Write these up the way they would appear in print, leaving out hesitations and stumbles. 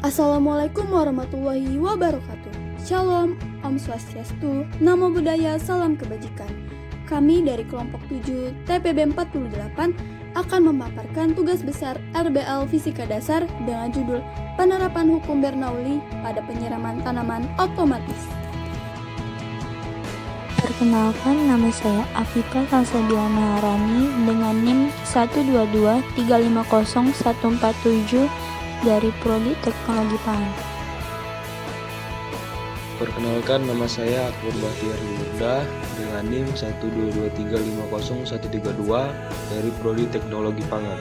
Assalamualaikum warahmatullahi wabarakatuh. Shalom, Om Swastiastu, Namo Buddhaya, Salam Kebajikan. Kami dari kelompok 7 TPB 48 akan memaparkan tugas besar RBL Fisika Dasar dengan judul Penerapan Hukum Bernoulli pada Penyiraman Tanaman Otomatis. Perkenalkan, nama saya Afifah Salsadiana Harani dengan NIM 122350147 dari Prodi Teknologi Pangan. Perkenalkan, nama saya Akbar Bahtiar Nurda dengan NIM 122350132 dari Prodi Teknologi Pangan.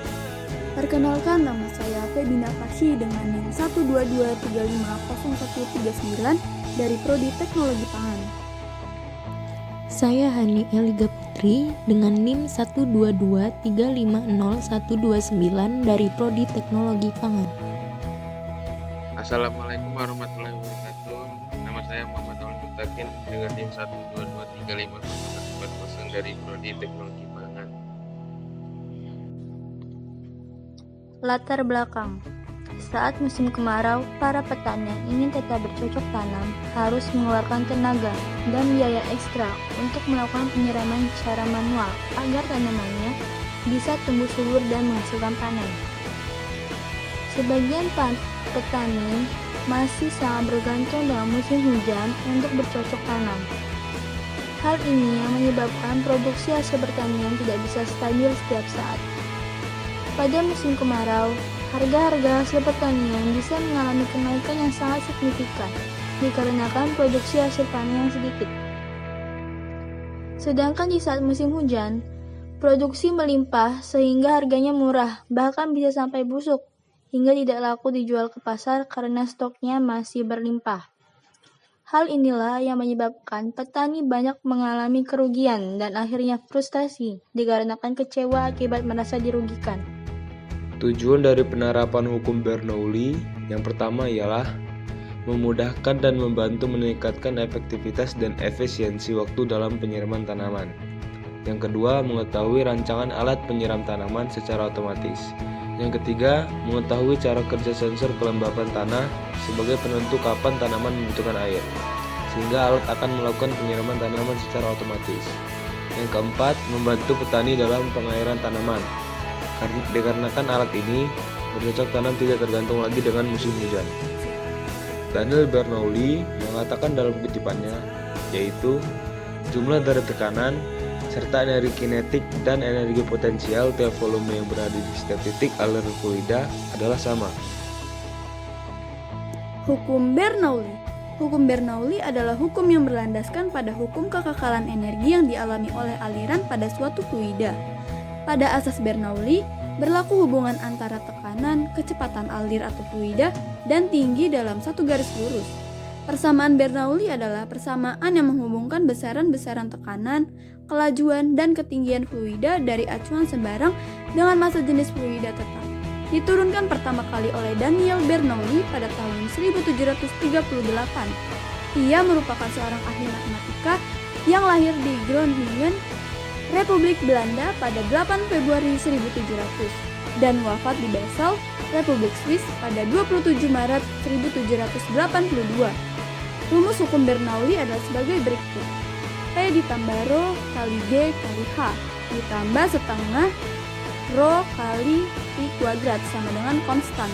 Perkenalkan, nama saya Febina Fasyi dengan NIM 122350139 dari Prodi Teknologi Pangan. Saya Hani Eliga Putri dengan NIM 122350129 dari Prodi Teknologi Pangan. Assalamualaikum warahmatullahi wabarakatuh. Nama saya Muhammad Awan Mutakin dengan NIM 122350140 dari Prodi Teknologi Pangan. Latar belakang. Saat musim kemarau, para petani yang ingin tetap bercocok tanam harus mengeluarkan tenaga dan biaya ekstra untuk melakukan penyiraman secara manual agar tanamannya bisa tumbuh subur dan menghasilkan panen. Sebagian petani masih sangat bergantung dengan musim hujan untuk bercocok tanam. Hal ini yang menyebabkan produksi hasil pertanian tidak bisa stabil setiap saat. Pada musim kemarau, harga-harga hasil pertanian bisa mengalami kenaikan yang sangat signifikan dikarenakan produksi hasil panen yang sedikit. Sedangkan di saat musim hujan, produksi melimpah sehingga harganya murah, bahkan bisa sampai busuk, hingga tidak laku dijual ke pasar karena stoknya masih berlimpah. Hal inilah yang menyebabkan petani banyak mengalami kerugian dan akhirnya frustasi dikarenakan kecewa akibat merasa dirugikan. Tujuan dari penerapan hukum Bernoulli yang pertama ialah memudahkan dan membantu meningkatkan efektivitas dan efisiensi waktu dalam penyiraman tanaman. Yang kedua, mengetahui rancangan alat penyiram tanaman secara otomatis. Yang ketiga, mengetahui cara kerja sensor kelembapan tanah sebagai penentu kapan tanaman membutuhkan air, sehingga alat akan melakukan penyiraman tanaman secara otomatis. Yang keempat, membantu petani dalam pengairan tanaman. Dikarenakan alat ini bercocok tanam tidak tergantung lagi dengan musim hujan. Daniel Bernoulli mengatakan dalam kutipannya, yaitu jumlah dari tekanan serta energi kinetik dan energi potensial tiap volume yang berada di setiap titik aliran fluida adalah sama. Hukum Bernoulli. Hukum Bernoulli adalah hukum yang berlandaskan pada hukum kekekalan energi yang dialami oleh aliran pada suatu fluida. Pada asas Bernoulli, berlaku hubungan antara tekanan, kecepatan alir atau fluida, dan tinggi dalam satu garis lurus. Persamaan Bernoulli adalah persamaan yang menghubungkan besaran-besaran tekanan, kelajuan, dan ketinggian fluida dari acuan sembarang dengan massa jenis fluida tetap. Diturunkan pertama kali oleh Daniel Bernoulli pada tahun 1738. Ia merupakan seorang ahli matematika yang lahir di Groningen, Republik Belanda pada 8 Februari 1700 dan wafat di Basel, Republik Swiss pada 27 Maret 1782. Rumus hukum Bernoulli adalah sebagai berikut. P ditambah Rho kali G kali H ditambah setengah Rho kali I kuadrat sama dengan konstan.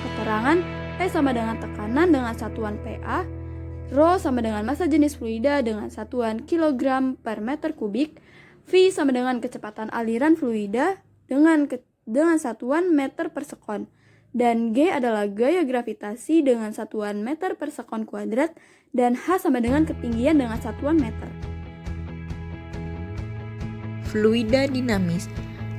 Keterangan P sama dengan tekanan dengan satuan PA, Rho sama dengan massa jenis fluida dengan satuan kilogram per meter kubik, V sama dengan kecepatan aliran fluida dengan satuan meter per sekon, dan G adalah gaya gravitasi dengan satuan meter per sekon kuadrat, dan H sama dengan ketinggian dengan satuan meter. Fluida dinamis.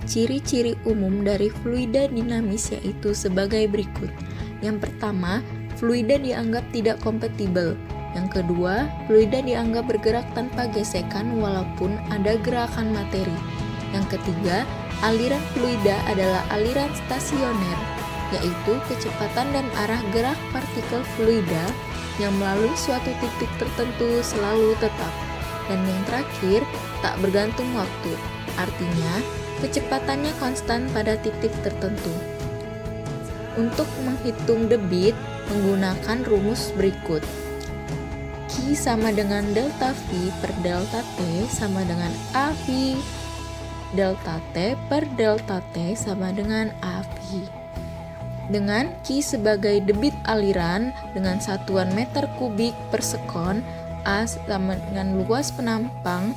Ciri-ciri umum dari fluida dinamis yaitu sebagai berikut. Yang pertama, fluida dianggap tidak kompatibel. Yang kedua, fluida dianggap bergerak tanpa gesekan walaupun ada gerakan materi. Yang ketiga, aliran fluida adalah aliran stasioner, yaitu kecepatan dan arah gerak partikel fluida yang melalui suatu titik tertentu selalu tetap. Dan yang terakhir, tak bergantung waktu, artinya kecepatannya konstan pada titik tertentu. Untuk menghitung debit menggunakan rumus berikut. Q sama dengan delta V per delta T sama dengan AV delta T per delta T sama dengan AV. Dengan Q sebagai debit aliran dengan satuan meter kubik per sekon, A sama dengan luas penampang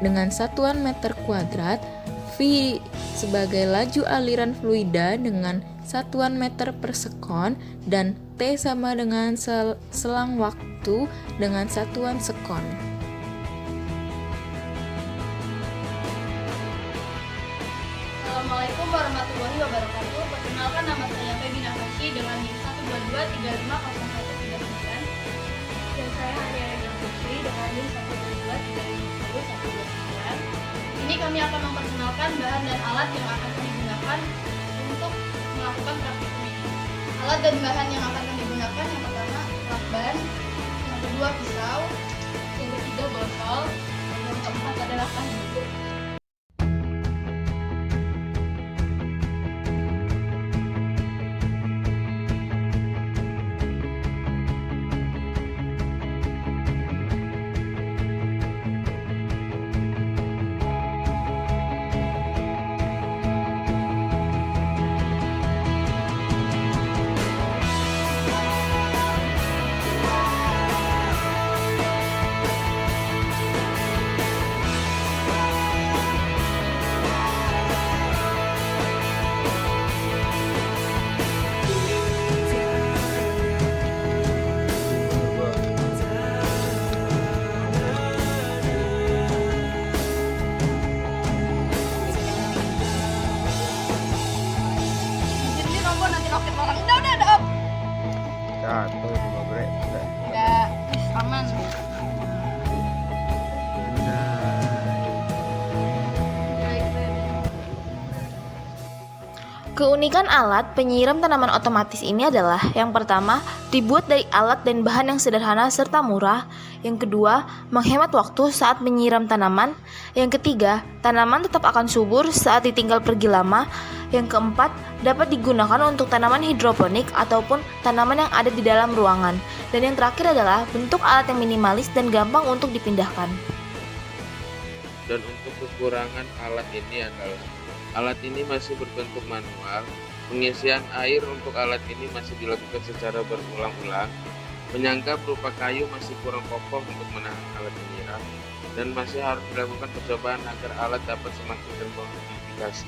dengan satuan meter kuadrat, V sebagai laju aliran fluida dengan satuan meter per sekon, dan T sama dengan selang waktu dengan satuan sekon. Assalamualaikum warahmatullahi wabarakatuh. Perkenalkan, nama saya Peggy Nakashi dengan NIM 122350139 dan saya Hania Regina Putri dengan NIM 122350129. Ini kami akan memperkenalkan bahan dan alat yang akan kami gunakan untuk melakukan praktikum ini. Alat dan bahan yang akan kami gunakan, yang pertama lakban, yang kedua pisau, yang ketiga botol, dan yang keempat adalah kayu. Jatuh itu bre. Enggak, aman. Keunikan alat penyiram tanaman otomatis ini adalah: yang pertama, dibuat dari alat dan bahan yang sederhana serta murah. Yang kedua, menghemat waktu saat menyiram tanaman. Yang ketiga, tanaman tetap akan subur saat ditinggal pergi lama. Yang keempat, dapat digunakan untuk tanaman hidroponik ataupun tanaman yang ada di dalam ruangan. Dan yang terakhir adalah bentuk alat yang minimalis dan gampang untuk dipindahkan. Dan untuk kekurangan alat ini adalah alat ini masih berbentuk manual, pengisian air untuk alat ini masih dilakukan secara berulang-ulang, penyangga berupa kayu masih kurang kokoh untuk menahan alat penyiram, dan masih harus dilakukan percobaan agar alat dapat semakin termodifikasi.